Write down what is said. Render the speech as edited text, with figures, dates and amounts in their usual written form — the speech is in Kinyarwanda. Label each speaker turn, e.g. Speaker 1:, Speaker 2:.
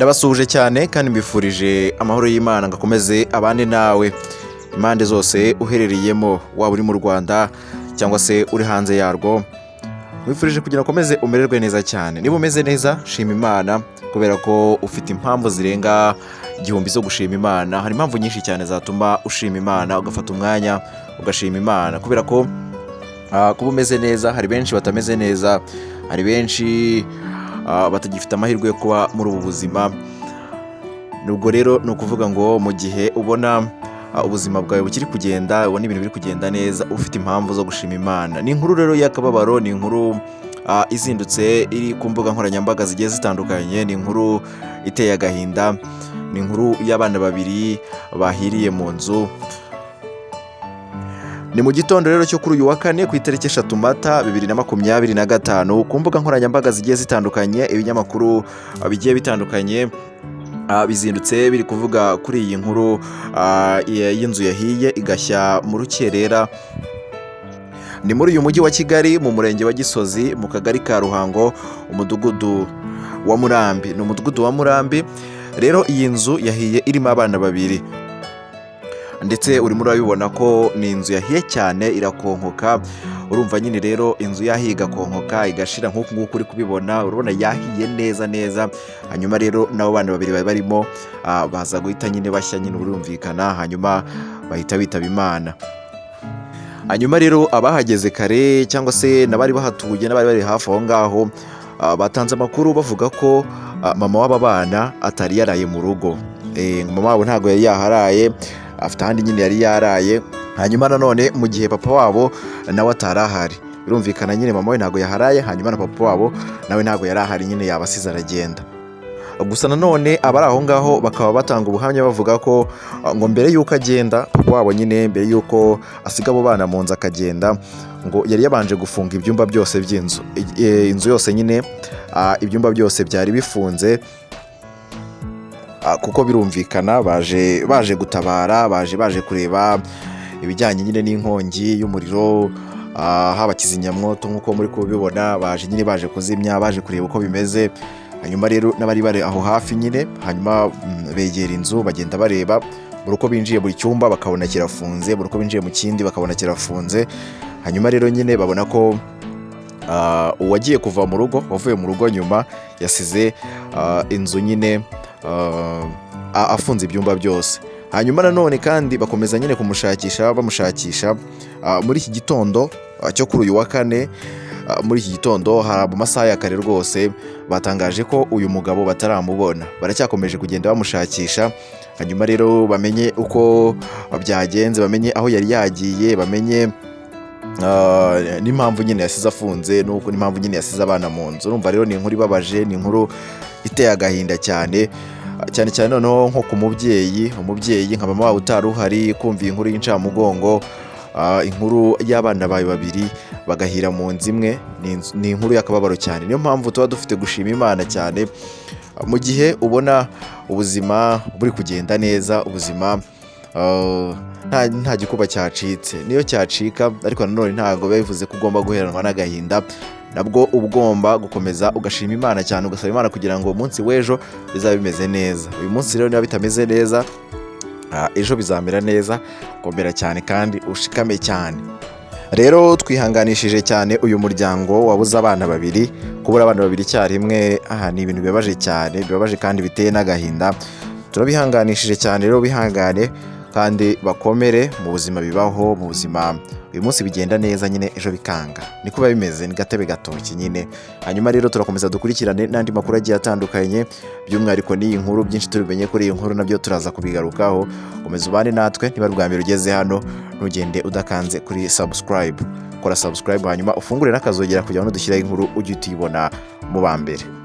Speaker 1: Ndabasuhuje cyane kandi mbifurije amahoro y'Imana ngakomeze abane nawe impande zose uherereyemo, waba uri mu Rwanda cyangwa se uri hanze yarwo. Mwifurije kugira ukomeze umererwe neza cyane. Niba umeze neza shima Imana kubera ko ufite impamvu zirenga igihumbi zo gushima Imana. Hari impamvu nyinshi cyane zatuma ushima Imana, ugafata umwanya ugashima Imana kubera ko kuba umeze neza. Hari benshi batameze neza, hari benshi batagifite amahirwe yo kuba muri ubu buzima. Nubwo rero ni ukuvuga ngo mu gihe ubona ubuzima bwawe bukiri kugenda, ubona ibintu biri kugenda neza, ufite impamvu zo gushima Imana. Ni inkuru rero y'akababaro, ni inkuru izindutse iri ku mbuga nkoranyambaga zigiye zitandukanye, ni inkuru iteye agahinda, ni inkuru y'abana babiri bahiriye mu nzu. Ni mu gitondo rero cyo kuri uyu wa kane ku itariki 3 Mata 2025 ku mbuga nkoranyambaga zigiye zitandukanye, ibinyamakuru bigiye bitandukanye bizindutse biri kuvuga kuri iyi nkuru y'inzu yahiye igashya mu rukerera. Ni muri uyu mujyi wa Kigali mu murenge wa Gisozi mu kagari ka Ruhango, umudugudu wa Murambi. Ni umudugudu wa Murambi rero. Iyi nzu yahiye irimo abana babiri ndetse urimo urabibona ko ni inzu yahiye cyane, irakonkoka. Urumva nyine rero inzu yahiye igakonkoka igashira nk'uku nguku uri kubibona, urabona yahiye neza neza. Hanyuma rero nabo bana babiri bari barimo baza guhita nyine bashya, nyine urumvikana, hanyuma bahita bitaba Imana. Hanyuma rero abahageze kare cyangwa se n'abari bahatuye n'abari bari hafi aho ngaho batanze amakuru bavuga ko mama w'aba bana atari yaraye mu rugo. Mama wabo ntabwo yari yaharaye, afite ahandi nyine yari yaraye. Hanyuma nanone mu gihe papa wabo nawe atari ahari, birumvikana nyine mama we ntabwo yaharaye, hanyuma na papa wabo nawe ntabwo yari ahari, nyine yabasize aragenda. Gusa nanone abari aho ngaho bakaba batanga ubuhamya bavuga ko ngo mbere y'uko agenda, papa wabo nyine mbere y'uko asiga abo bana mu nzu akagenda, ngo yari yabanje gufunga ibyumba byose by'inzu. Inzu yose nyine ibyumba byose byari bifunze kuko birumvikana baje gutabara, baje kureba ibijyanye nyine n'inkongi y'umuriro, haba kizimyamwoto nk'uko muri kubibona, baje kuzimya, baje kureba uko bimeze. Hanyuma rero n'abari bari aho hafi nyine, hanyuma begera inzu bagenda bareba buri uko binjiye buri cyumba bakabona kirafunze, buri uko binjiye mu kindi bakabona kirafunze. Hanyuma rero nyine babona ko uwagiye kuva mu rugo, wavuye mu rugo nyuma, yasize inzu nyine afunze ibyumba byose. Hanyuma nanone kandi bakomeza nyine bamushakisha muri iki gitondo cyo kuri uyu wa kane. Muri iki gitondo mu masaha ya kare rwose batangaje ko uyu mugabo bataramubona, baracyakomeje kugenda bamushakisha. Hanyuma rero bamenye uko byagenze, bamenye aho yari yagiye, bamenye n'impamvu nyine yasize afunze, n'uko n'impamvu nyine yasize abana mu nzu. Urumva rero ni inkuru ibabaje, ni inkuru iteye agahinda cyane cyane noneho nko ku umubyeyi nka mama wawe utari uhari, kumva iyi nkuru y'incamugongo, inkuru y'abana bawe babiri bagahira mu nzu imwe, ni inkuru y'akababaro cyane. Niyo mpamvu tuba dufite gushima Imana cyane mu gihe ubona ubuzima buri kugenda neza, ubuzima nta gikuba cyacitse. Niyo cyacika ariko nanone ntabwo bivuze ko ugomba guheranwa n'agahinda, nabwo ugomba gukomeza ugashima Imana cyane, ugasaba Imana kugira ngo umunsi w'ejo bizabe bimeze neza. Uyu munsi rero niba bitameze neza, ejo bizamera neza, komera cyane kandi ushikame cyane. Rero twihanganishije cyane uyu muryango wabuze abana babiri. Kubura abana babiri icyarimwe ni ibintu bibabaje cyane, bibabaje kandi biteye n'agahinda. Turabihanganishije cyane rero, bihangane kandi bakomere. Mu buzima bibaho, mu buzima uyu munsi bigenda neza, nyine ejo bikanga, niko biba bimeze, ni gatebe gatoki nyine. Hanyuma rero turakomeza dukurikirane n'andi makuru agiye atandukanye, by'umwihariko n'iyi nkuru, byinshi tubimenye kuri iyi nkuru nabyo turaza kubigarukaho. Komeza ubane natwe, niba bwa mbere ugeze hano ntugende udakanze kuri subscribe. Kora subscribe hanyuma ufungure n'akazogera kugira ngo dushyiraho inkuru ujye utibona mu ba mbere.